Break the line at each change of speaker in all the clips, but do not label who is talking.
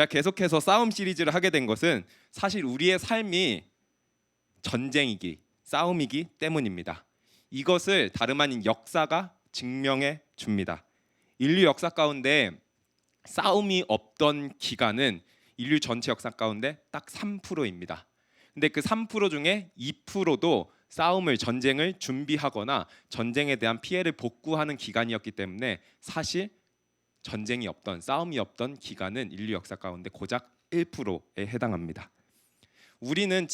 제가 계속해서 싸움 시리즈를 하게 된 것은 사실 우리의 삶이 전쟁이기, 싸움이기 때문입니다. 이것을 다름 아닌 역사가 증명해 줍니다. 인류 역사 가운데 싸움이 없던 기간은 인류 전체 역사 가운데 딱 3%입니다. 근데 그 3% 중에 2%도 싸움을, 전쟁을 준비하거나 전쟁에 대한 피해를 복구하는 기간이었기 때문에 사실 전쟁이 없던, 싸움이 없던 기간은 인류 역사 가운데 고작 1%에 해당합니다. 우리는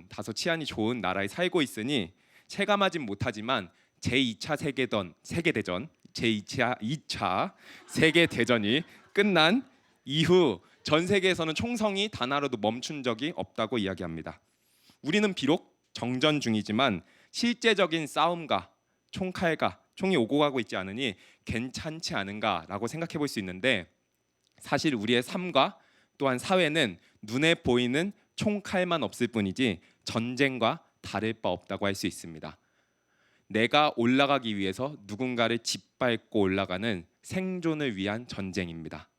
다소 치안이 좋은 나라에 살고 있으니 체감하진 못하지만 제2차 세계대전, 제2차 세계대전이 끝난 이후 전 세계에서는 총성이 단 하루도 멈춘 적이 없다고 이야기합니다. 우리는 비록 정전 중이지만 실제적인 싸움과 총칼과 총이 오고 가고 있지 않으니 괜찮지 않은가라고 생각해 볼 수 있는데, 사실 우리의 삶과 또한 사회는 눈에 보이는 총칼만 없을 뿐이지 전쟁과 다를 바 없다고 할 수 있습니다. 내가 올라가기 위해서 누군가를 짓밟고 올라가는 생존을 위한 전쟁입니다.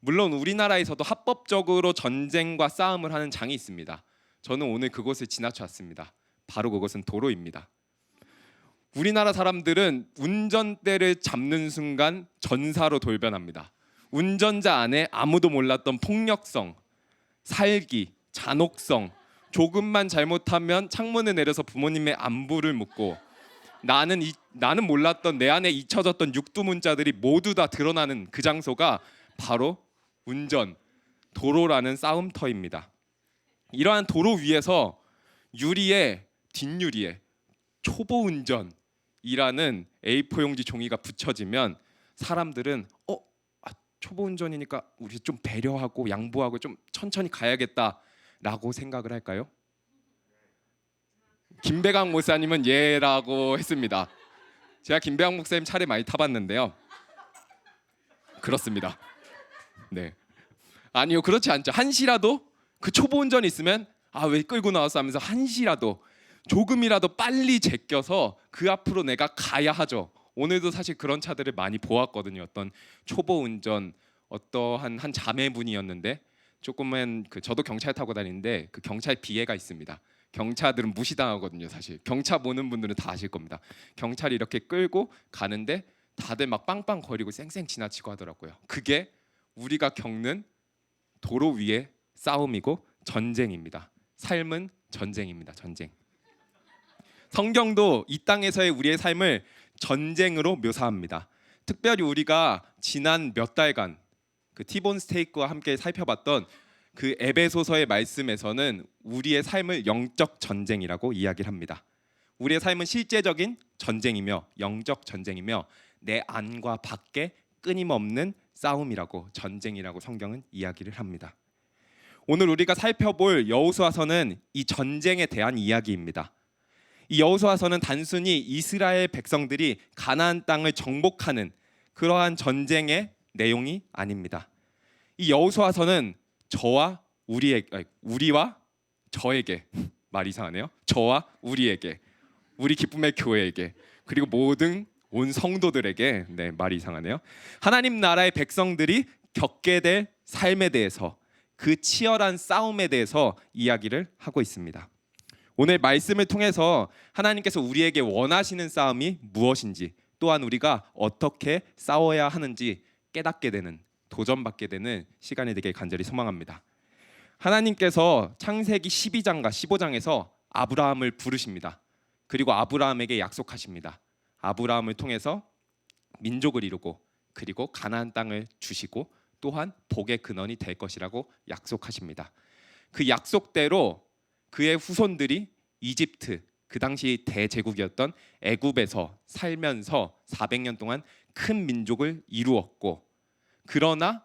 물론 우리나라에서도 합법적으로 전쟁과 싸움을 하는 장이 있습니다. 저는 오늘 그곳을 지나쳐왔습니다. 바로 그것은 도로입니다. 우리나라 사람들은 운전대를 잡는 순간 전사로 돌변합니다. 운전자 안에 아무도 몰랐던 폭력성, 살기, 잔혹성, 조금만 잘못하면 창문을 내려서 부모님의 안부를 묻고 나는 몰랐던 내 안에 잊혀졌던 육두문자들이 모두 다 드러나는 그 장소가 바로 도로라는 싸움터입니다. 이러한 도로 위에서 뒷유리에 초보운전이라는 A4 용지 종이가 붙여지면 사람들은 초보운전이니까 우리 좀 배려하고 양보하고 좀 천천히 가야겠다라고 생각을 할까요? 김배강 목사님은 예라고 했습니다. 제가 김배강 목사님 차를 많이 타봤는데요. 그렇습니다. 네. 아니요, 그렇지 않죠. 한시라도 그 초보 운전이 있으면 왜 끌고 나왔어 하면서 한시라도 조금이라도 빨리 제껴서 그 앞으로 내가 가야 하죠. 오늘도 사실 그런 차들을 많이 보았거든요. 어떤 초보 운전, 어떠한 한 자매분이었는데 조금은 저도 경찰 타고 다니는데 그 경찰 비애가 있습니다. 경찰들은 무시당하거든요. 사실 경차 보는 분들은 다 아실 겁니다. 경찰이 이렇게 끌고 가는데 다들 막 빵빵거리고 쌩쌩 지나치고 하더라고요. 그게 우리가 겪는 도로 위의 싸움이고 전쟁입니다. 삶은 전쟁입니다. 전쟁. 성경도 이 땅에서의 우리의 삶을 전쟁으로 묘사합니다. 특별히 우리가 지난 몇 달간 그 티본 스테이크와 함께 살펴봤던 그 에베소서의 말씀에서는 우리의 삶을 영적 전쟁이라고 이야기를 합니다. 우리의 삶은 실제적인 전쟁이며 영적 전쟁이며 내 안과 밖에 끊임없는 싸움이라고, 전쟁이라고 성경은 이야기를 합니다. 오늘 우리가 살펴볼 여호수아서는 이 전쟁에 대한 이야기입니다. 이 여호수아서는 단순히 이스라엘 백성들이 가나안 땅을 정복하는 그러한 전쟁의 내용이 아닙니다. 이 여호수아서는 우리와 저에게 말 이상하네요. 저와 우리에게, 우리 기쁨의 교회에게, 그리고 온 성도들에게, 말이 이상하네요. 하나님 나라의 백성들이 겪게 될 삶에 대해서, 그 치열한 싸움에 대해서 이야기를 하고 있습니다. 오늘 말씀을 통해서 하나님께서 우리에게 원하시는 싸움이 무엇인지, 또한 우리가 어떻게 싸워야 하는지 깨닫게 되는, 도전받게 되는 시간이 되길 간절히 소망합니다. 하나님께서 창세기 12장과 15장에서 아브라함을 부르십니다. 그리고 아브라함에게 약속하십니다. 아브라함을 통해서 민족을 이루고 그리고 가나안 땅을 주시고 또한 복의 근원이 될 것이라고 약속하십니다. 그 약속대로 그의 후손들이 이집트, 그 당시 대제국이었던 애굽에서 살면서 400년 동안 큰 민족을 이루었고, 그러나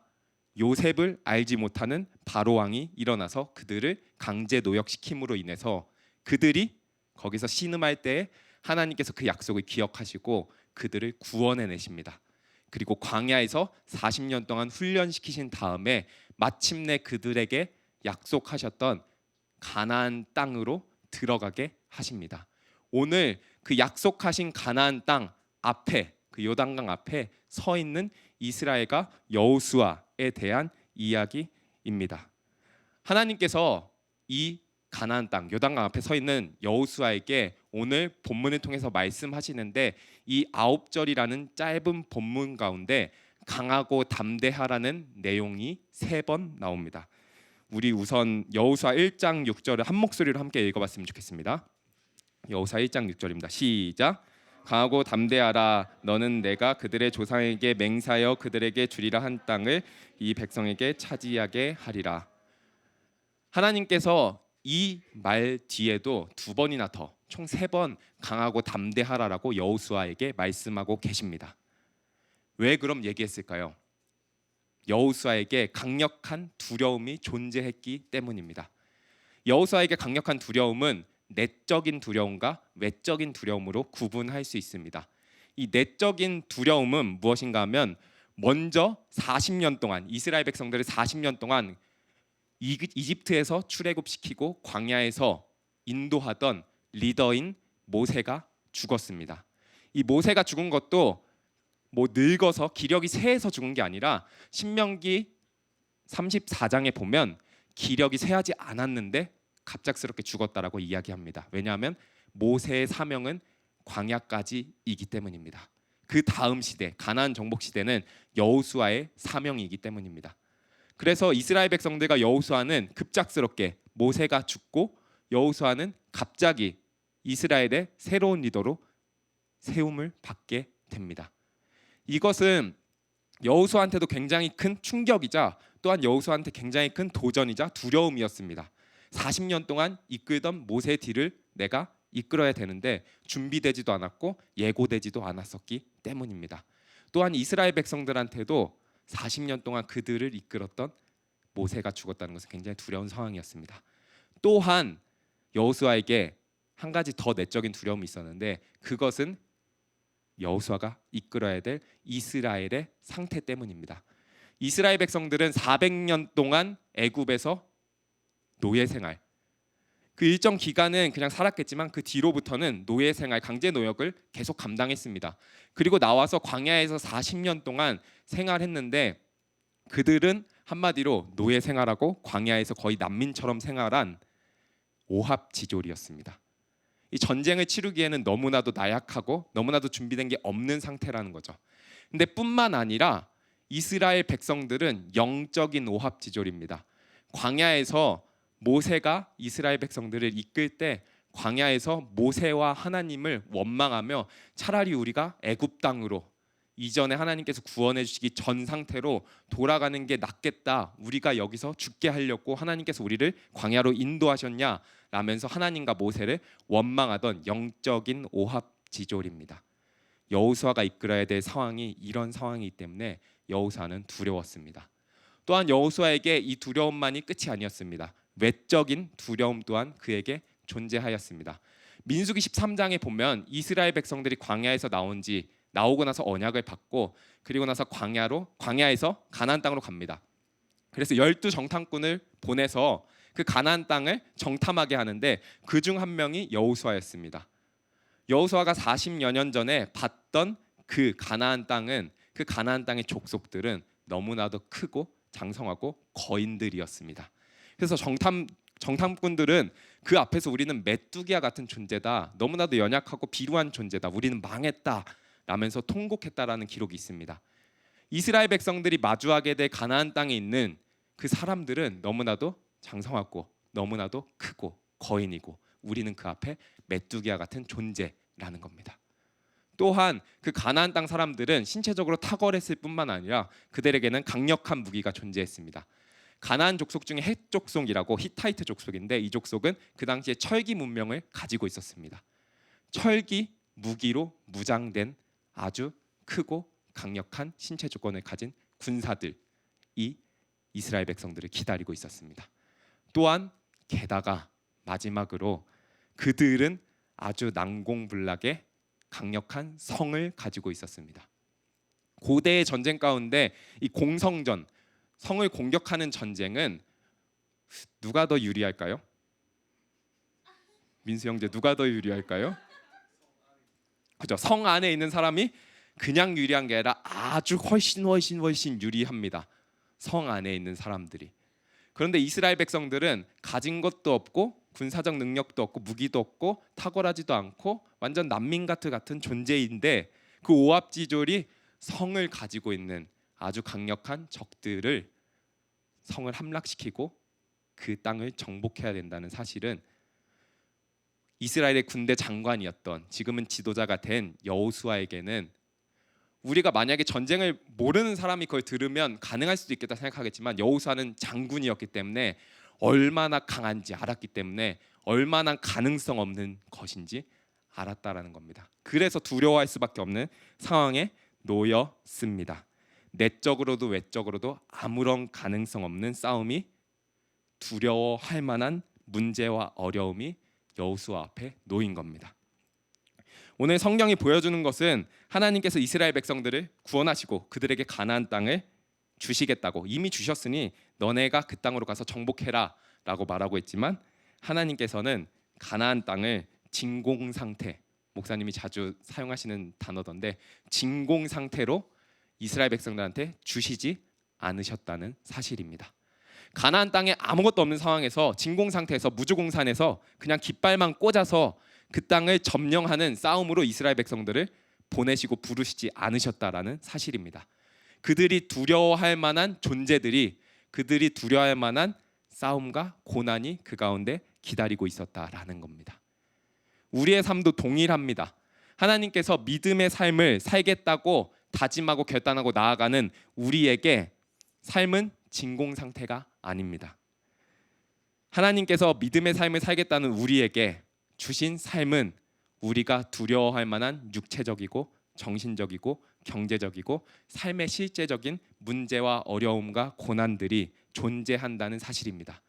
요셉을 알지 못하는 바로 왕이 일어나서 그들을 강제 노역시킴으로 인해서 그들이 거기서 신음할 때에 하나님께서 그 약속을 기억하시고 그들을 구원해내십니다. 그리고 광야에서 40년 동안 훈련시키신 다음에 마침내 그들에게 약속하셨던 가나안 땅으로 들어가게 하십니다. 오늘 그 약속하신 가나안 땅 앞에, 그 요단강 앞에 서 있는 이스라엘과 여호수아에 대한 이야기입니다. 입니다. 하나님께서 이 가나안 땅 요단강 앞에 서 있는 여호수아에게 오늘 본문을 통해서 말씀하시는데 이 9절이라는 짧은 본문 가운데 강하고 담대하라는 내용이 3번 나옵니다. 우리 우선 여호수아 1장 6절을 한 목소리로 함께 읽어봤으면 좋겠습니다. 여호수아 1장 6절입니다. 시작. 강하고 담대하라. 너는 내가 그들의 조상에게 맹세하여 그들에게 주리라 한 땅을 이 백성에게 차지하게 하리라. 하나님께서 이 말 뒤에도 2번이나 더 총 3번 강하고 담대하라라고 여호수아에게 말씀하고 계십니다. 왜 그럼 얘기했을까요? 여호수아에게 강력한 두려움이 존재했기 때문입니다. 여호수아에게 강력한 두려움은 내적인 두려움과 외적인 두려움으로 구분할 수 있습니다. 이 내적인 두려움은 무엇인가 하면 먼저 40년 동안 이스라엘 백성들을 40년 동안 이집트에서 출애굽시키고 광야에서 인도하던 리더인 모세가 죽었습니다. 이 모세가 죽은 것도 뭐 늙어서 기력이 쇠해서 죽은 게 아니라 신명기 34장에 보면 기력이 쇠하지 않았는데 갑작스럽게 죽었다라고 이야기합니다. 왜냐하면 모세의 사명은 광야까지이기 때문입니다. 그 다음 시대 가나안 정복 시대는 여호수아의 사명이기 때문입니다. 그래서 이스라엘 백성들과 여호수아는 급작스럽게 모세가 죽고 여호수아는 갑자기 이스라엘의 새로운 리더로 세움을 받게 됩니다. 이것은 여호수아한테도 굉장히 큰 충격이자 또한 여호수아한테 굉장히 큰 도전이자 두려움이었습니다. 40년 동안 이끌던 모세의 뒤를 내가 이끌어야 되는데 준비되지도 않았고 예고되지도 않았었기 때문입니다. 또한 이스라엘 백성들한테도 40년 동안 그들을 이끌었던 모세가 죽었다는 것은 굉장히 두려운 상황이었습니다. 또한 여호수아에게 한 가지 더 내적인 두려움이 있었는데 그것은 여호수아가 이끌어야 될 이스라엘의 상태 때문입니다. 이스라엘 백성들은 400년 동안 애굽에서 노예 생활, 그 일정 기간은 그냥 살았겠지만 그 뒤로부터는 노예 생활, 강제 노역을 계속 감당했습니다. 그리고 나와서 광야에서 40년 동안 생활했는데 그들은 한마디로 노예 생활하고 광야에서 거의 난민처럼 생활한 오합지졸이었습니다. 이 전쟁을 치르기에는 너무나도 나약하고 너무나도 준비된 게 없는 상태라는 거죠. 근데 뿐만 아니라 이스라엘 백성들은 영적인 오합지졸입니다. 광야에서 모세가 이스라엘 백성들을 이끌 때 광야에서 모세와 하나님을 원망하며 차라리 우리가 애굽 땅으로 이전에 하나님께서 구원해 주시기 전 상태로 돌아가는 게 낫겠다. 우리가 여기서 죽게 하려고 하나님께서 우리를 광야로 인도하셨냐? 라면서 하나님과 모세를 원망하던 영적인 오합지졸입니다. 여호수아가 이끌어야 될 상황이 이런 상황이기 때문에 여호수아는 두려웠습니다. 또한 여호수아에게 이 두려움만이 끝이 아니었습니다. 외적인 두려움 또한 그에게 존재하였습니다. 민수기 13장에 보면 이스라엘 백성들이 광야에서 나오고 나서 언약을 받고 그리고 나서 광야에서 가나안 땅으로 갑니다. 그래서 12 정탐꾼을 보내서 그 가나안 땅을 정탐하게 하는데 그중 한 명이 여호수아였습니다. 여호수아가 40여 년 전에 봤던 그 가나안 땅의 족속들은 너무나도 크고 장성하고 거인들이었습니다. 그래서 정탐꾼들은 그 앞에서 우리는 메뚜기와 같은 존재다. 너무나도 연약하고 비루한 존재다. 우리는 망했다. 라면서 통곡했다라는 기록이 있습니다. 이스라엘 백성들이 마주하게 될 가나안 땅에 있는 그 사람들은 너무나도 장성하고 너무나도 크고 거인이고 우리는 그 앞에 메뚜기와 같은 존재라는 겁니다. 또한 그 가나안 땅 사람들은 신체적으로 탁월했을 뿐만 아니라 그들에게는 강력한 무기가 존재했습니다. 가나안 족속 중에 헷 족속이라고 히타이트 족속인데 이 족속은 그 당시에 철기 문명을 가지고 있었습니다. 철기 무기로 무장된 아주 크고 강력한 신체 조건을 가진 군사들이 이스라엘 백성들을 기다리고 있었습니다. 또한 게다가 마지막으로 그들은 아주 난공불락의 강력한 성을 가지고 있었습니다. 고대의 전쟁 가운데 이 공성전, 성을 공격하는 전쟁은 누가 더 유리할까요? 민수 형제 누가 더 유리할까요? 그죠? 성 안에 있는 사람이 그냥 유리한 게 아니라 아주 훨씬 유리합니다. 성 안에 있는 사람들이. 그런데 이스라엘 백성들은 가진 것도 없고 군사적 능력도 없고 무기도 없고 탁월하지도 않고 완전 난민 같은 존재인데 그 오합지졸이 성을 가지고 있는 아주 강력한 적들을 성을 함락시키고 그 땅을 정복해야 된다는 사실은 이스라엘의 군대 장관이었던 지금은 지도자가 된 여호수아에게는 우리가 만약에 전쟁을 모르는 사람이 그걸 들으면 가능할 수도 있겠다 생각하겠지만 여호수아는 장군이었기 때문에 얼마나 강한지 알았기 때문에 얼마나 가능성 없는 것인지 알았다라는 겁니다. 그래서 두려워할 수밖에 없는 상황에 놓였습니다. 내적으로도 외적으로도 아무런 가능성 없는 싸움이 두려워할 만한 문제와 어려움이 여호수아 앞에 놓인 겁니다. 오늘 성경이 보여주는 것은 하나님께서 이스라엘 백성들을 구원하시고 그들에게 가나안 땅을 주시겠다고 이미 주셨으니 너네가 그 땅으로 가서 정복해라 라고 말하고 있지만 하나님께서는 가나안 땅을 진공 상태, 목사님이 자주 사용하시는 단어던데 진공 상태로 이스라엘 백성들한테 주시지 않으셨다는 사실입니다. 가나안 땅에 아무것도 없는 상황에서 진공 상태에서 무주공산에서 그냥 깃발만 꽂아서 그 땅을 점령하는 싸움으로 이스라엘 백성들을 보내시고 부르시지 않으셨다라는 사실입니다. 그들이 두려워할 만한 존재들이 그들이 두려워할 만한 싸움과 고난이 그 가운데 기다리고 있었다라는 겁니다. 우리의 삶도 동일합니다. 하나님께서 믿음의 삶을 살겠다고 다짐하고 결단하고 나아가는 우리에게 삶은 진공 상태가 아닙니다. 하나님께서 믿음의 삶을 살겠다는 우리에게 주신 삶은 우리가 두려워할 만한 육체적이고 정신적이고 경제적이고 삶의 실제적인 문제와 어려움과 고난들이 존재한다는 사실입니다.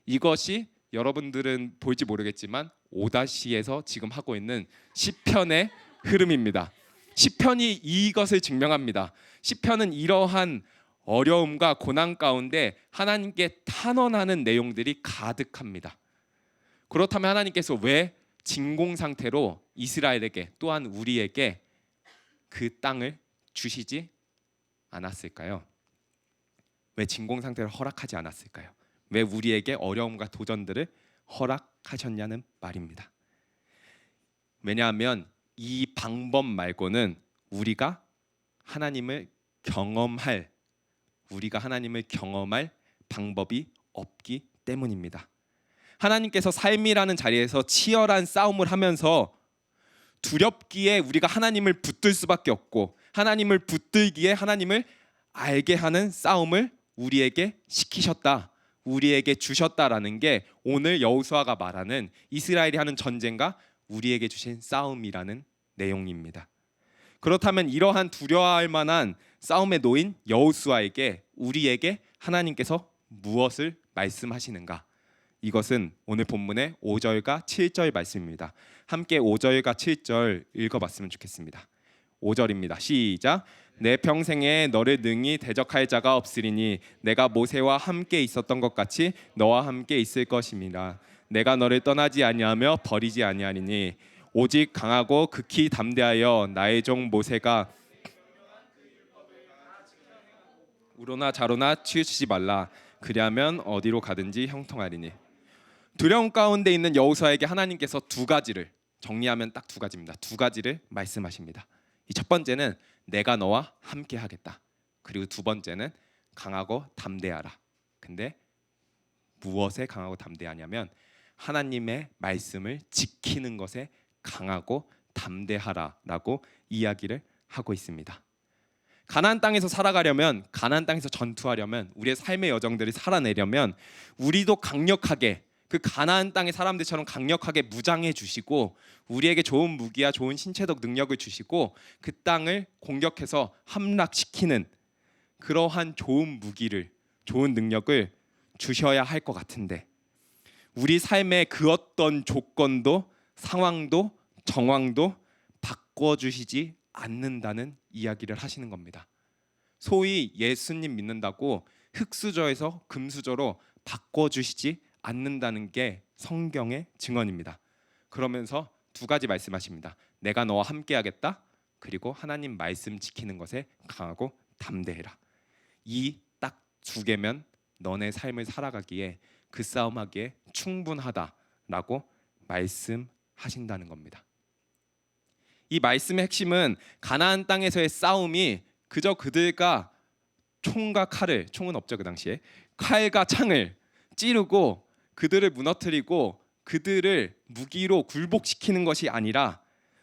이것이 여러분들은 볼지 모르겠지만 오다시에서 지금 하고 있는 시편의 흐름입니다. 시편이 이것을 증명합니다. 시편은 이러한 어려움과 고난 가운데 하나님께 탄원하는 내용들이 가득합니다. 그렇다면 하나님께서 왜 진공 상태로 이스라엘에게 또한 우리에게 그 땅을 주시지 않았을까요? 왜 진공 상태를 허락하지 않았을까요? 왜 우리에게 어려움과 도전들을 허락하셨냐는 말입니다. 왜냐하면 이 방법 말고는 우리가 하나님을 경험할 방법이 없기 때문입니다. 하나님께서 삶이라는 자리에서 치열한 싸움을 하면서 두렵기에 우리가 하나님을 붙들 수밖에 없고 하나님을 붙들기에 하나님을 알게 하는 싸움을 우리에게 시키셨다, 우리에게 주셨다라는 게 오늘 여호수아가 말하는 이스라엘이 하는 전쟁과 우리에게 주신 싸움이라는 내용입니다. 그렇다면 이러한 두려워할 만한 싸움에 놓인 여호수아에게 우리에게 하나님께서 무엇을 말씀하시는가? 이것은 오늘 본문의 5절과 7절 말씀입니다. 함께 5절과 7절 읽어봤으면 좋겠습니다. 5절입니다. 시작. 내 평생에 너를 능히 대적할 자가 없으리니 내가 모세와 함께 있었던 것 같이 너와 함께 있을 것임이라. 내가 너를 떠나지 아니하며 버리지 아니하리니 오직 강하고 극히 담대하여 나의 종 모세가 우로나 좌로나 치우치지 말라. 그리하면 어디로 가든지 형통하리니. 두려움 가운데 있는 여호수아에게 하나님께서 두 가지를 정리하면 딱 두 가지입니다. 두 가지를 말씀하십니다. 이 첫 번째는 내가 너와 함께 하겠다. 그리고 두 번째는 강하고 담대하라. 근데 무엇에 강하고 담대하냐면 하나님의 말씀을 지키는 것에 강하고 담대하라라고 이야기를 하고 있습니다. 가나안 땅에서 살아가려면, 가나안 땅에서 전투하려면, 우리의 삶의 여정들이 살아내려면 우리도 강력하게 그 가나안 땅의 사람들처럼 강력하게 무장해 주시고 우리에게 좋은 무기와 좋은 신체적 능력을 주시고 그 땅을 공격해서 함락시키는 그러한 좋은 무기를, 좋은 능력을 주셔야 할 것 같은데 우리 삶의 그 어떤 조건도 상황도 정황도 바꿔주시지 않는다는 이야기를 하시는 겁니다. 소위 예수님 믿는다고 흙수저에서 금수저로 바꿔주시지 않는다는 게 성경의 증언입니다. 그러면서 두 가지 말씀하십니다. 내가 너와 함께하겠다. 그리고 하나님 말씀 지키는 것에 강하고 담대해라. 이 딱 두 개면 너네 삶을 살아가기에 그 싸움하기에 충분하다라고 말씀하신다는 겁니다. 이 말씀의 핵심은 가나안 땅에서의 싸움이 그저 그들과 총과 칼을, 총은 없죠 그 당시에, 칼과 창을 찌르고 그들을 무너뜨리고 그들을 무기로 굴복시키는 것이 아니라,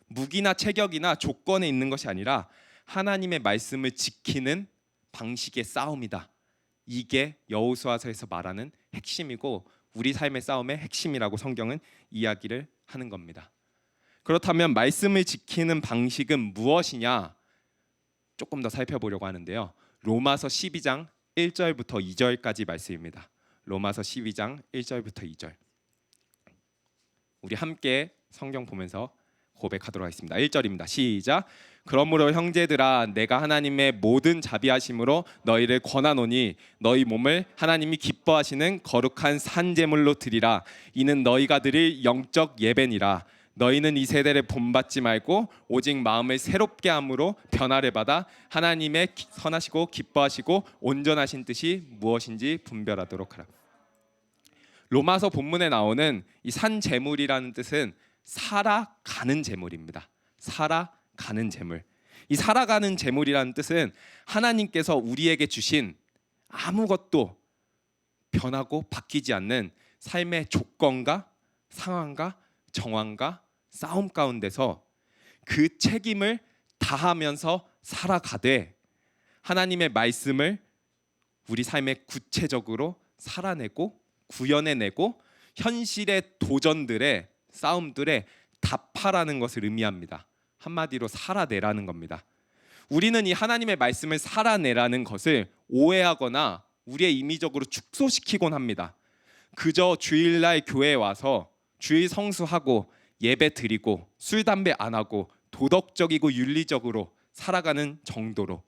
무기나 체격이나 조건에 있는 것이 아니라 하나님의 말씀을 지키는 방식의 싸움이다. 이게 여호수아서에서 말하는 핵심이고 우리 삶의 싸움의 핵심이라고 성경은 이야기를 하는 겁니다. 그렇다면 말씀을 지키는 방식은 무엇이냐? 조금 더 살펴보려고 하는데요. 로마서 12장 1절부터 2절까지 말씀입니다. 로마서 12장 1절부터 2절. 우리 함께 성경 보면서 고백하도록 하겠습니다. 1절입니다. 시작. 그러므로 형제들아, 내가 하나님의 모든 자비하심으로 너희를 권하노니 너희 몸을 하나님이 기뻐하시는 거룩한 산제물로 드리라. 이는 너희가 드릴 영적 예배니라. 너희는 이 세대를 본받지 말고 오직 마음을 새롭게 함으로 변화를 받아 하나님의 선하시고 기뻐하시고 온전하신 뜻이 무엇인지 분별하도록 하라. 로마서 본문에 나오는 이 산제물이라는 뜻은 살아가는 제물입니다. 살아가는 제물. 이 살아가는 제물이라는 뜻은 하나님께서 우리에게 주신 아무것도 변하고 바뀌지 않는 삶의 조건과 상황과 정황과 싸움 가운데서 그 책임을 다하면서 살아가되 하나님의 말씀을 우리 삶에 구체적으로 살아내고 구현해내고 현실의 도전들의 싸움들에 답하라는 것을 의미합니다. 한마디로 살아내라는 겁니다. 우리는 이 하나님의 말씀을 살아내라는 것을 오해하거나 우리의 임의적으로 축소시키곤 합니다. 그저 주일날 교회에 와서 주일 성수하고 예배 드리고 술 담배 안 하고 도덕적이고 윤리적으로 살아가는 정도로,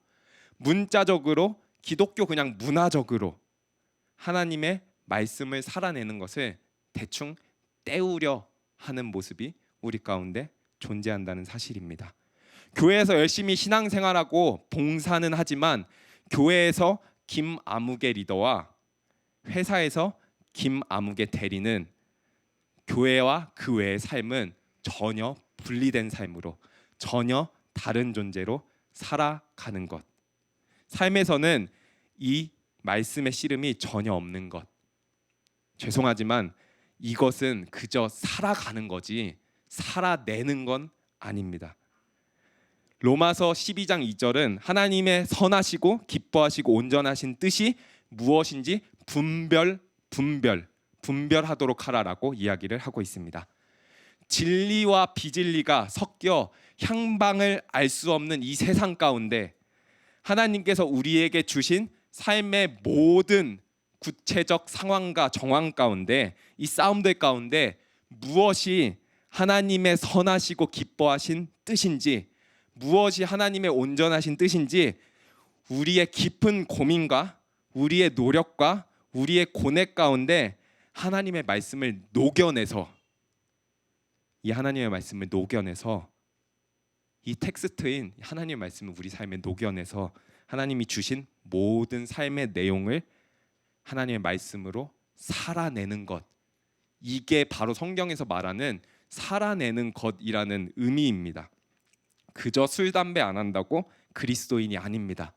문자적으로 기독교 그냥 문화적으로 하나님의 말씀을 살아내는 것을 대충 때우려 하는 모습이 우리 가운데 존재한다는 사실입니다. 교회에서 열심히 신앙생활하고 봉사는 하지만 교회에서 김아무개 리더와 회사에서 김아무개 대리는 교회와 그 외의 삶은 전혀 분리된 삶으로, 전혀 다른 존재로 살아가는 것. 삶에서는 이 말씀의 씨름이 전혀 없는 것. 죄송하지만 이것은 그저 살아가는 거지 살아내는 건 아닙니다. 로마서 12장 2절은 하나님의 선하시고 기뻐하시고 온전하신 뜻이 무엇인지 분별하도록 하라라고 이야기를 하고 있습니다. 진리와 비진리가 섞여 향방을 알 수 없는 이 세상 가운데 하나님께서 우리에게 주신 삶의 모든 구체적 상황과 정황 가운데, 이 싸움들 가운데 무엇이 하나님의 선하시고 기뻐하신 뜻인지, 무엇이 하나님의 온전하신 뜻인지 우리의 깊은 고민과 우리의 노력과 우리의 고뇌 가운데 하나님의 말씀을 녹여내서, 이 하나님의 말씀을 녹여내서, 이 텍스트인 하나님의 말씀을 우리 삶에 녹여내서 하나님이 주신 모든 삶의 내용을 하나님의 말씀으로 살아내는 것, 이게 바로 성경에서 말하는 살아내는 것이라는 의미입니다. 그저 술 담배 안 한다고 그리스도인이 아닙니다.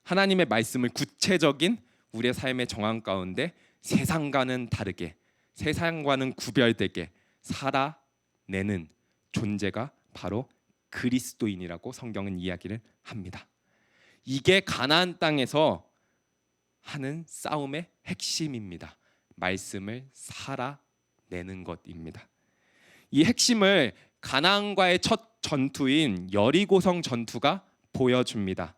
하나님의 말씀을 구체적인 우리의 삶의 정황 가운데 세상과는 다르게, 세상과는 구별되게 살아내는 존재가 바로 그리스도인이라고 성경은 이야기를 합니다. 이게 가나안 땅에서 하는 싸움의 핵심입니다. 말씀을 살아내는 것입니다. 이 핵심을 가나안과의 첫 전투인 여리고성 전투가 보여줍니다.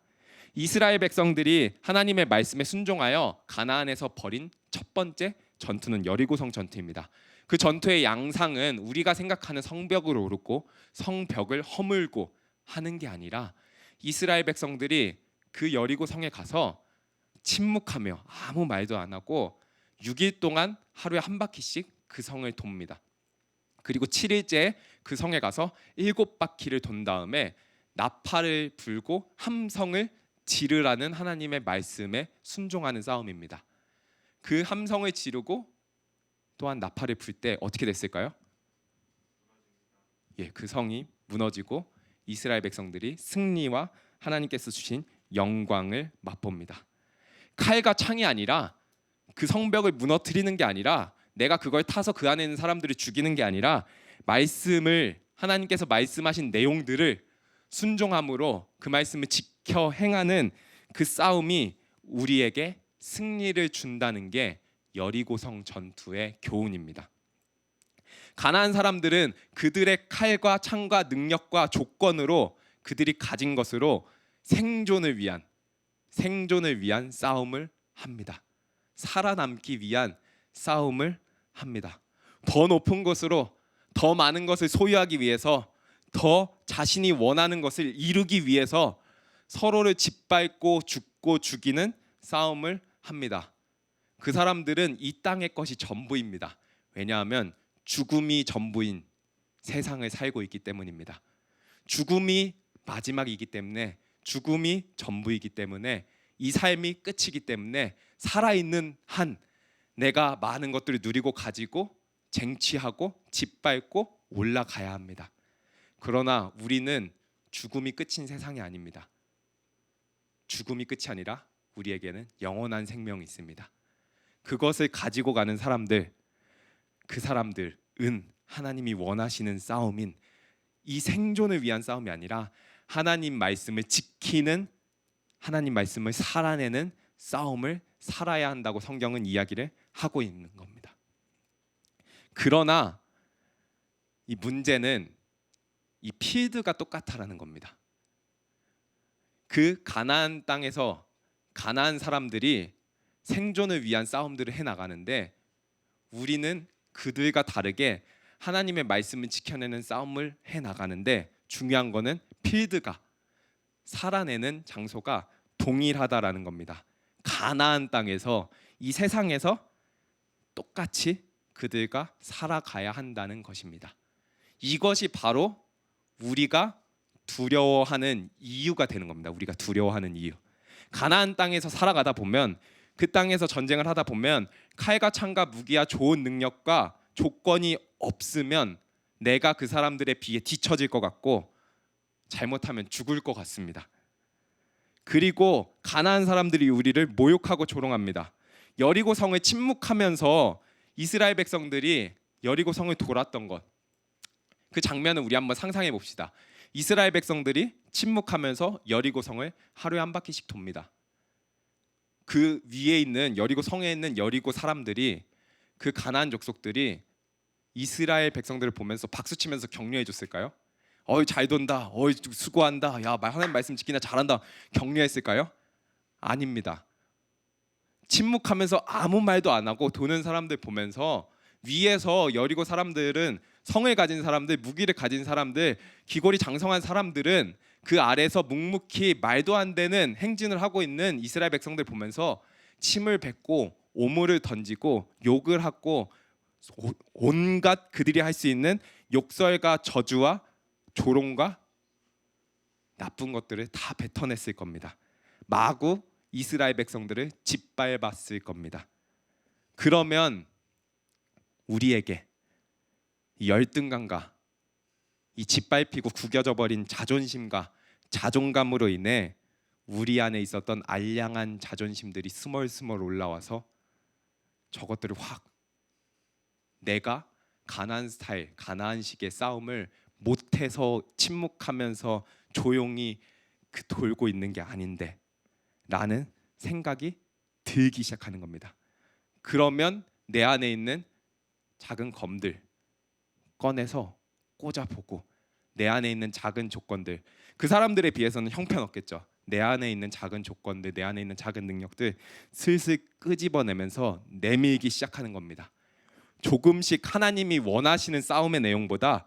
이스라엘 백성들이 하나님의 말씀에 순종하여 가나안에서 벌인 첫 번째 전투는 여리고성 전투입니다. 그 전투의 양상은 우리가 생각하는 성벽을 오르고 성벽을 허물고 하는 게 아니라 이스라엘 백성들이 그 여리고 성에 가서 침묵하며 아무 말도 안 하고 6일 동안 하루에 한 바퀴씩 그 성을 돕니다. 그리고 7일째 그 성에 가서 7바퀴를 돈 다음에 나팔을 불고 함성을 지르라는 하나님의 말씀에 순종하는 싸움입니다. 그 함성을 지르고 또한 나팔을 불 때 어떻게 됐을까요? 그 성이 무너지고 이스라엘 백성들이 승리와 하나님께서 주신 영광을 맛봅니다. 칼과 창이 아니라 그 성벽을 무너뜨리는 게 아니라 내가 그걸 타서 그 안에 있는 사람들을 죽이는 게 아니라 말씀을 하나님께서 말씀하신 내용들을 순종함으로 그 말씀을 지켜 행하는 그 싸움이 우리에게 승리를 준다는 게 여리고성 전투의 교훈입니다. 가나안 사람들은 그들의 칼과 창과 능력과 조건으로 그들이 가진 것으로 생존을 위한 싸움을 합니다. 살아남기 위한 싸움을 합니다. 더 높은 곳으로 더 많은 것을 소유하기 위해서 더 자신이 원하는 것을 이루기 위해서 서로를 짓밟고 죽고 죽이는 싸움을 합니다. 그 사람들은 이 땅의 것이 전부입니다. 왜냐하면 죽음이 전부인 세상을 살고 있기 때문입니다. 죽음이 마지막이기 때문에, 죽음이 전부이기 때문에, 이 삶이 끝이기 때문에 살아있는 한 내가 많은 것들을 누리고 가지고 쟁취하고 짓밟고 올라가야 합니다. 그러나 우리는 죽음이 끝인 세상이 아닙니다. 죽음이 끝이 아니라 우리에게는 영원한 생명이 있습니다. 그것을 가지고 가는 사람들, 그 사람들은 하나님이 원하시는 싸움인 이 생존을 위한 싸움이 아니라 하나님 말씀을 지키는, 하나님 말씀을 살아내는 싸움을 살아야 한다고 성경은 이야기를 하고 있는 겁니다. 그러나 이 문제는 이 필드가 똑같다라는 겁니다. 그 가나안 땅에서 가나안 사람들이 생존을 위한 싸움들을 해나가는데 우리는 그들과 다르게 하나님의 말씀을 지켜내는 싸움을 해나가는데 중요한 거는 필드가, 살아내는 장소가 동일하다라는 겁니다. 가나안 땅에서, 이 세상에서 똑같이 그들과 살아가야 한다는 것입니다. 이것이 바로 우리가 두려워하는 이유가 되는 겁니다. 우리가 두려워하는 이유. 가나안 땅에서 살아가다 보면, 그 땅에서 전쟁을 하다 보면 칼과 창과 무기와 좋은 능력과 조건이 없으면 내가 그 사람들에 비해 뒤처질 것 같고 잘못하면 죽을 것 같습니다. 그리고 가나안 사람들이 우리를 모욕하고 조롱합니다. 여리고 성을 침묵하면서 이스라엘 백성들이 여리고 성을 돌았던 것, 그 장면을 우리 한번 상상해 봅시다. 이스라엘 백성들이 침묵하면서 여리고 성을 하루에 한 바퀴씩 돕니다. 그 위에 있는 여리고 성에 있는 여리고 사람들이, 그 가나안 족속들이 이스라엘 백성들을 보면서 박수치면서 격려해 줬을까요? 어이 잘 돈다, 어이 수고한다, 야 하나님 말씀 지키나 잘한다, 격려했을까요? 아닙니다. 침묵하면서 아무 말도 안 하고 도는 사람들 보면서 위에서 여리고 사람들은, 성을 가진 사람들, 무기를 가진 사람들, 기골이 장성한 사람들은 그 아래서 묵묵히 말도 안 되는 행진을 하고 있는 이스라엘 백성들 보면서 침을 뱉고 오물을 던지고 욕을 하고 온갖 그들이 할 수 있는 욕설과 저주와 조롱과 나쁜 것들을 다 뱉어냈을 겁니다. 마구 이스라엘 백성들을 짓밟았을 겁니다. 그러면 우리에게 이 열등감과 이 짓밟히고 구겨져 버린 자존심과 자존감으로 인해 우리 안에 있었던 알량한 자존심들이 스멀스멀 올라와서 저것들을 확, 내가 가나안 스타일, 가나안식의 싸움을 못해서 침묵하면서 조용히 돌고 있는 게 아닌데 라는 생각이 들기 시작하는 겁니다. 그러면 내 안에 있는 작은 검들 꺼내서 꽂아보고 내 안에 있는 작은 조건들, 그 사람들에 비해서는 형편없겠죠. 내 안에 있는 작은 조건들, 내 안에 있는 작은 능력들 슬슬 끄집어내면서 내밀기 시작하는 겁니다. 조금씩 하나님이 원하시는 싸움의 내용보다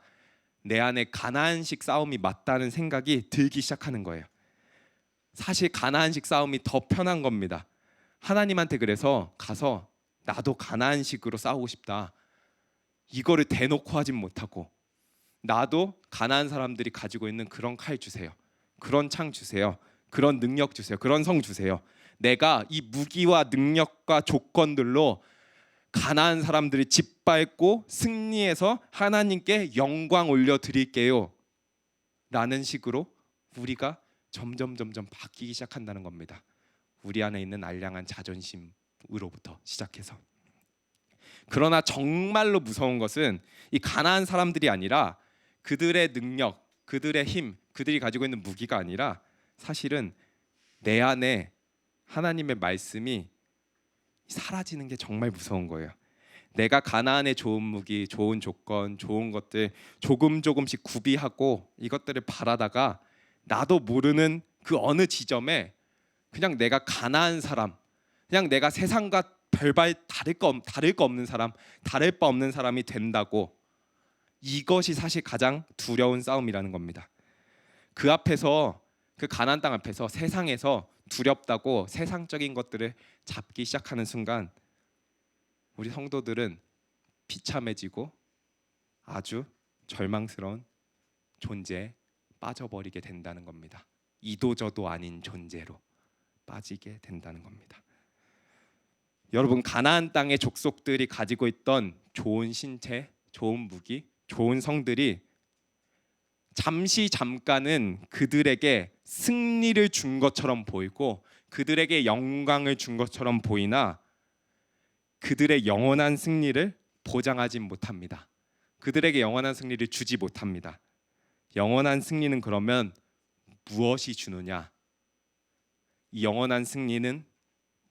내 안에 가나안식 싸움이 맞다는 생각이 들기 시작하는 거예요. 사실 가나안식 싸움이 더 편한 겁니다. 하나님한테 그래서 가서 나도 가나안식으로 싸우고 싶다, 이거를 대놓고 하진 못하고 나도 가나안 사람들이 가지고 있는 그런 칼 주세요, 그런 창 주세요, 그런 능력 주세요. 그런 성 주세요. 내가 이 무기와 능력과 조건들로 가난한 사람들이 짓밟고 승리해서 하나님께 영광 올려드릴게요 라는 식으로 우리가 점점 바뀌기 시작한다는 겁니다. 우리 안에 있는 알량한 자존심으로부터 시작해서. 그러나 정말로 무서운 것은 이 가난한 사람들이 아니라 그들의 능력, 그들의 힘, 그들이 가지고 있는 무기가 아니라 사실은 내 안에 하나님의 말씀이 사라지는 게 정말 무서운 거예요. 내가 가나안의 좋은 무기, 좋은 조건, 좋은 것들 조금씩 구비하고 이것들을 바라다가 나도 모르는 그 어느 지점에 그냥 내가 가난한 사람, 그냥 내가 세상과 별반 다를 거 없는 사람, 다를 바 없는 사람이 된다고. 이것이 사실 가장 두려운 싸움이라는 겁니다. 그 앞에서, 그 가나안 땅 앞에서 세상에서 두렵다고 세상적인 것들을 잡기 시작하는 순간 우리 성도들은 비참해지고 아주 절망스러운 존재에 빠져버리게 된다는 겁니다. 이도저도 아닌 존재로 빠지게 된다는 겁니다. 여러분, 가나안 땅의 족속들이 가지고 있던 좋은 신체, 좋은 무기, 좋은 성들이 잠깐은 그들에게 승리를 준 것처럼 보이고 그들에게 영광을 준 것처럼 보이나 그들의 영원한 승리를 보장하지 못합니다. 그들에게 영원한 승리를 주지 못합니다. 영원한 승리는 그러면 무엇이 주느냐? 이 영원한 승리는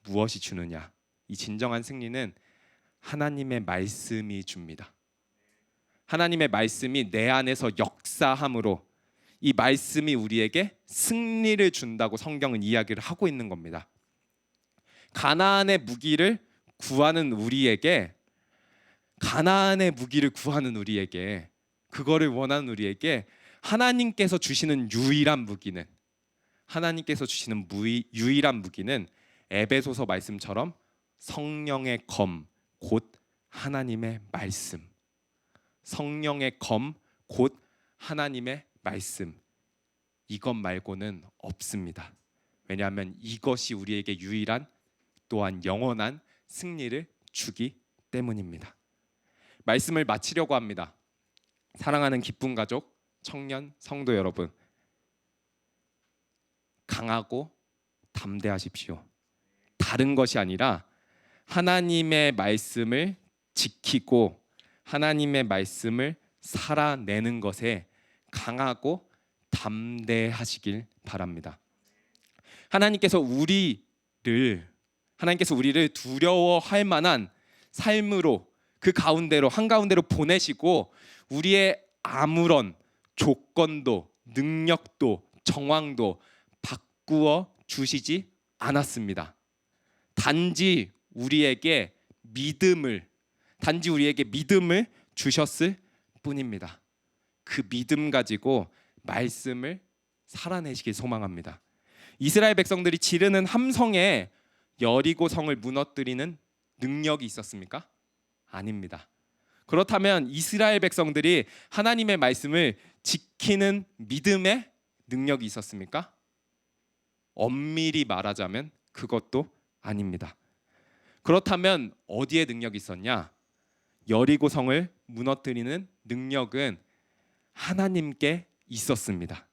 무엇이 주느냐? 이 진정한 승리는 하나님의 말씀이 줍니다. 하나님의 말씀이 내 안에서 역사함으로 이 말씀이 우리에게 승리를 준다고 성경은 이야기를 하고 있는 겁니다. 가나안의 무기를 구하는 우리에게, 가나안의 무기를 구하는 우리에게, 그거를 원하는 우리에게 하나님께서 주시는 유일한 무기는, 하나님께서 주시는 유일한 무기는 에베소서 말씀처럼 성령의 검, 곧 하나님의 말씀. 성령의 검, 곧 하나님의 말씀. 이것 말고는 없습니다. 왜냐하면 이것이 우리에게 유일한 또한 영원한 승리를 주기 때문입니다. 말씀을 마치려고 합니다. 사랑하는 기쁨 가족, 청년, 성도 여러분, 강하고 담대하십시오. 다른 것이 아니라 하나님의 말씀을 지키고 하나님의 말씀을 살아내는 것에 강하고 담대하시길 바랍니다. 하나님께서 우리를 두려워할 만한 삶으로 그 가운데로 한가운데로 보내시고 우리의 아무런 조건도 능력도 정황도 바꾸어 주시지 않았습니다. 단지 우리에게 믿음을 주셨을 뿐입니다. 그 믿음 가지고 말씀을 살아내시길 소망합니다. 이스라엘 백성들이 지르는 함성에 여리고 성을 무너뜨리는 능력이 있었습니까? 아닙니다. 그렇다면 이스라엘 백성들이 하나님의 말씀을 지키는 믿음의 능력이 있었습니까? 엄밀히 말하자면 그것도 아닙니다. 그렇다면 어디에 능력이 있었냐? 여리고 성을 무너뜨리는 능력은 하나님께 있었습니다.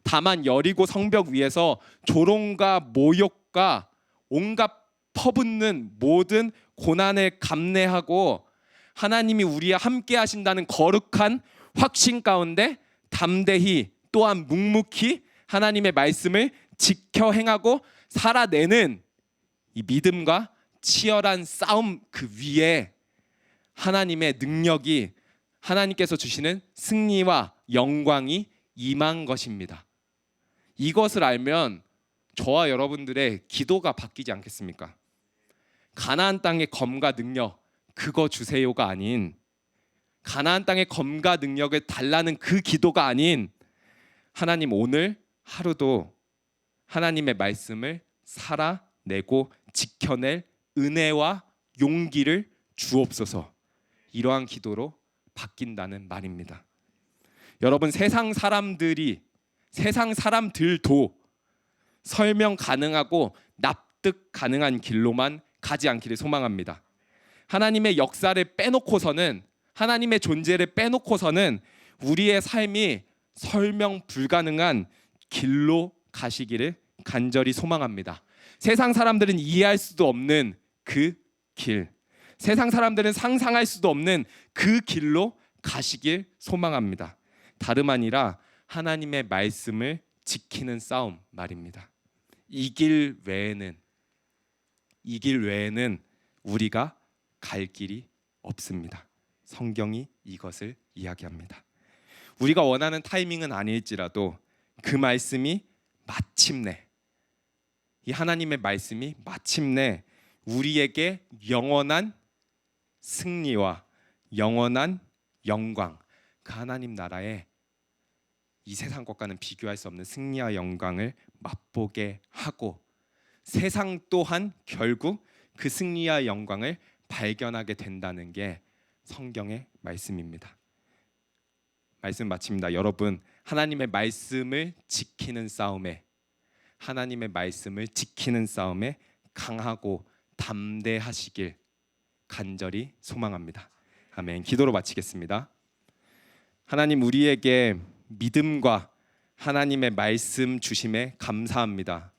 다만 여리고 성벽 위에서 조롱과 모욕과 온갖 퍼붓는 모든 고난을 감내하고 하나님이 우리와 함께 하신다는 거룩한 확신 가운데 담대히 또한 묵묵히 하나님의 말씀을 지켜 행하고 살아내는 이 믿음과 치열한 싸움 그 위에 하나님의 능력이, 하나님께서 주시는 승리와 영광이 임한 것입니다. 이것을 알면 저와 여러분들의 기도가 바뀌지 않겠습니까? 가나안 땅의 검과 능력 그거 주세요가 아닌, 가나안 땅의 검과 능력을 달라는 그 기도가 아닌, 하나님 오늘 하루도 하나님의 말씀을 살아내고 지켜낼 은혜와 용기를 주옵소서. 이러한 기도로 바뀐다는 말입니다. 여러분, 세상 사람들도 설명 가능하고 납득 가능한 길로만 가지 않기를 소망합니다. 하나님의 역사를 빼놓고서는, 하나님의 존재를 빼놓고서는 우리의 삶이 설명 불가능한 길로 가시기를 간절히 소망합니다. 세상 사람들은 이해할 수도 없는 그 길, 세상 사람들은 상상할 수도 없는 그 길로 가시길 소망합니다. 다름 아니라 하나님의 말씀을 지키는 싸움 말입니다. 이 길 외에는 우리가 갈 길이 없습니다. 성경이 이것을 이야기합니다. 우리가 원하는 타이밍은 아닐지라도 그 말씀이 마침내, 이 하나님의 말씀이 마침내 우리에게 영원한 승리와 영원한 영광, 그 하나님 나라의 이 세상 것과는 비교할 수 없는 승리와 영광을 맛보게 하고, 세상 또한 결국 그 승리와 영광을 발견하게 된다는 게 성경의 말씀입니다. 말씀 마칩니다. 여러분, 하나님의 말씀을 지키는 싸움에, 하나님의 말씀을 지키는 싸움에 강하고 담대하시길 간절히 소망합니다. 아멘. 기도로 마치겠습니다. 하나님, 우리에게 믿음과 하나님의 말씀 주심에 감사합니다.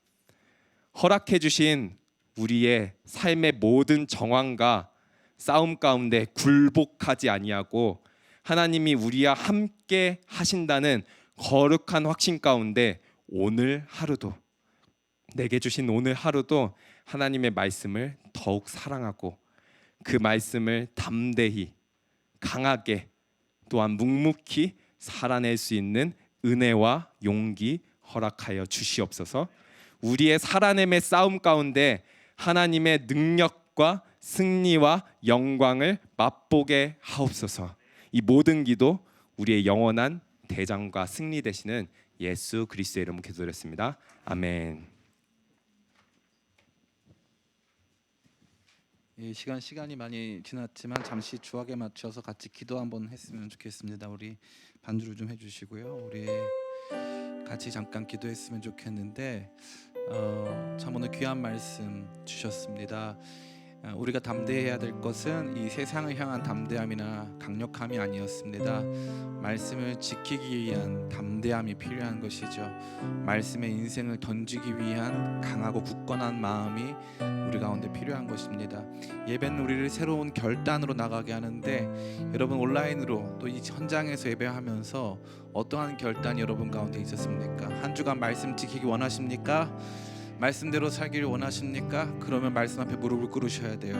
허락해 주신 우리의 삶의 모든 정황과 싸움 가운데 굴복하지 아니하고 하나님이 우리와 함께 하신다는 거룩한 확신 가운데 오늘 하루도, 내게 주신 오늘 하루도 하나님의 말씀을 더욱 사랑하고 그 말씀을 담대히, 강하게, 또한 묵묵히 살아낼 수 있는 은혜와 용기 허락하여 주시옵소서. 우리의 살아냄의 싸움 가운데 하나님의 능력과 승리와 영광을 맛보게 하옵소서. 이 모든 기도 우리의 영원한 대장과 승리 되시는 예수 그리스도의 이름으로 기도드렸습니다. 아멘.
이 시간이 많이 지났지만 잠시 주악에 맞춰서 같이 기도 한번 했으면 좋겠습니다. 우리 반주를 좀 해주시고요. 우리 같이 잠깐 기도했으면 좋겠는데, 참 오늘 귀한 말씀 주셨습니다. 우리가 담대해야 될 것은 이 세상을 향한 담대함이나 강력함이 아니었습니다. 말씀을 지키기 위한 담대함이 필요한 것이죠. 말씀의 인생을 던지기 위한 강하고 굳건한 마음이 우리 가운데 필요한 것입니다. 예배는 우리를 새로운 결단으로 나가게 하는데, 여러분 온라인으로 또 이 현장에서 예배하면서 어떠한 결단이 여러분 가운데 있었습니까? 한 주간 말씀 지키기 원하십니까? 말씀대로 살기를 원하십니까? 그러면 말씀 앞에 무릎을 꿇으셔야 돼요.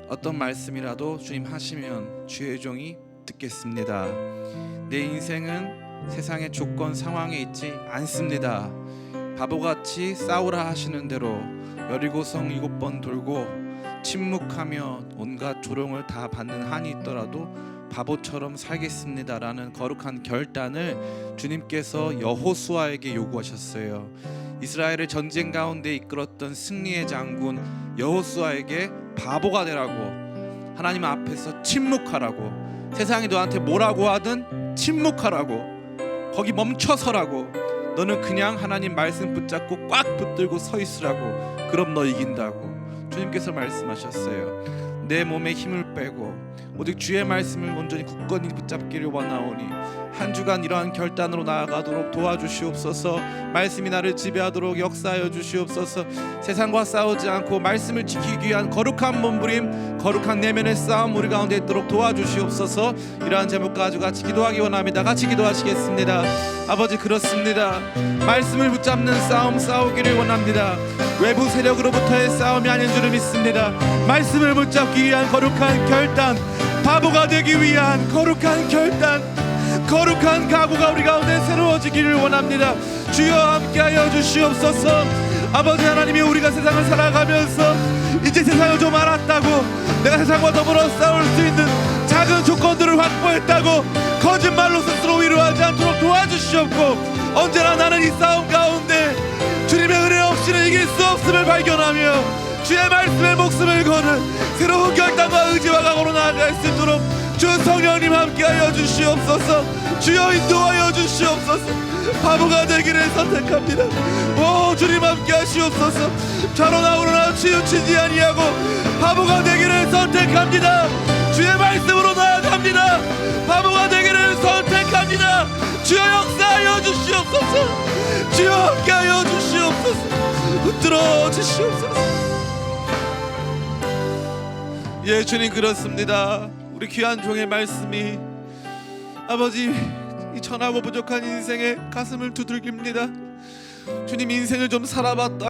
어떤 말씀이라도 주님 하시면 주의 종이 듣겠습니다. 내 인생은 세상의 조건 상황에 있지 않습니다. 바보같이 싸우라 하시는 대로 여리고성 7번 돌고 침묵하며 온갖 조롱을 다 받는 한이 있더라도 바보처럼 살겠습니다 라는 거룩한 결단을 주님께서 여호수아에게 요구하셨어요. 이스라엘을 전쟁 가운데 이끌었던 승리의 장군 여호수아에게 바보가 되라고, 하나님 앞에서 침묵하라고, 세상이 너한테 뭐라고 하든 침묵하라고, 거기 멈춰서라고, 너는 그냥 하나님 말씀 붙잡고 꽉 붙들고 서 있으라고, 그럼 너 이긴다고 주님께서 말씀하셨어요. 내 몸에 힘을 빼고 오직 주의 말씀을 온전히 굳건히 붙잡기를 원하오니 한 주간 이러한 결단으로 나아가도록 도와주시옵소서. 말씀이 나를 지배하도록 역사하여 주시옵소서. 세상과 싸우지 않고 말씀을 지키기 위한 거룩한 몸부림, 거룩한 내면의 싸움 우리 가운데 있도록 도와주시옵소서. 이러한 제목 가지고 같이 기도하기 원합니다. 같이 기도하시겠습니다. 아버지, 그렇습니다. 말씀을 붙잡는 싸움 싸우기를 원합니다. 외부 세력으로부터의 싸움이 아닌 줄을 믿습니다. 말씀을 붙잡기 위한 거룩한 결단, 바보가 되기 위한 거룩한 결단, 거룩한 각오가 우리 가운데 새로워지기를 원합니다. 주여 함께하여 주시옵소서. 아버지 하나님이 우리가 세상을 살아가면서 이제 세상을 좀 알았다고, 내가 세상과 더불어 싸울 수 있는 작은 조건들을 확보했다고 거짓말로 스스로 위로하지 않도록 도와주시옵고, 언제나 나는 이 싸움 가운데 주님의 은혜 없이는 이길 수 없음을 발견하며 주의 말씀에 목숨을 거는 새로운 결단과 의지와 각오로 나아갈 수 있도록
주 성령님 함께하여 주시옵소서. 주여 인도하여 주시옵소서. 바보가 되기를 선택합니다. 오 주님 함께하시옵소서. 좌로나 우로나 치우치지 아니하고 바보가 되기를 선택합니다. 주의 말씀으로 나아갑니다. 바보가 되기를 선택합니다. 주여 역사하여 주시옵소서. 주여 함께하여 주시옵소서. 붙들어 주시옵소서. 예 주님 그렇습니다. 우리 귀한 종의 말씀이 아버지 이 천하고 부족한 인생의 가슴을 두들깁니다. 주님 인생을 좀 살아봤다